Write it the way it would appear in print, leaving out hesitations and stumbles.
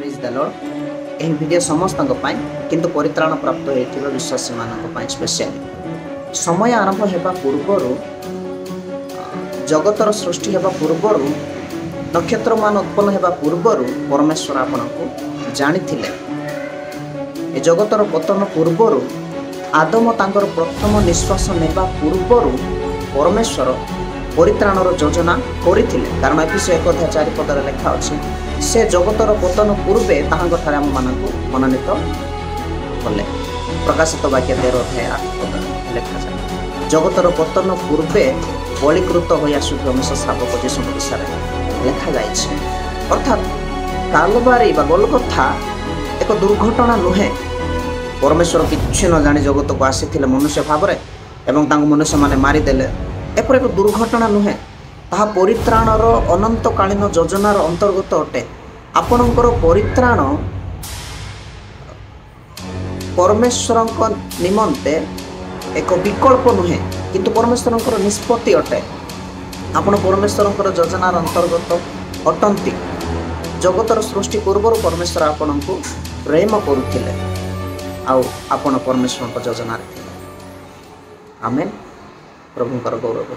Praise the Lord. यह video समस्त किंतु परित्राण प्राप्त होता विश्वासी मान स्पेशली समय आरंभ होगा पूर्वर जगतर सृष्टि होगा पूर्वर नक्षत्र मान उत्पन्न होगा पूर्वर परमेश्वर आपण को जानी ए जगतर पतन पूर्वर आदम तांकर प्रथम निश्वास नेबा पूर्वर परमेश्वर परित्राणर योजना करथिले। कारण एफिसी 1:4 लेखा अछि से जगतर पतन पूर्वे ताहांठारे आम मानकु मनोनीत कले। प्रकाशित वाक्य 13:8 लेखा जाए जगतर पतन पूर्वे बलिकृत होई आसुଥିବା मनुष्य श्रावक जीशु विषय लेखा जाइछि। अर्थात कालबारी बा गोलगथा एक दुर्घटना नुहे। परमेश्वर किछि न जानि जगत को आसीथिले मनुष्य भाव रे एवं तांको मनुष्य माने मारिदेले एपर एक दुर्घटना नुहे। ताहा परित्राणर अनंतकालीन योजनार अंतर्गत अटे। आपणकर परित्राण परमेश्वर निमंते एक विकल्प नुहे किंतु परमेश्वर निष्पत्ति अटे। आपण परमेश्वर योजनार अंतर्गत अटंती। जगतर सृष्टि पूर्व परमेश्वर आपण को प्रेम करुथिले आउ आपण परमेश्वर योजना। आमेन। प्रभुंकर गौरव।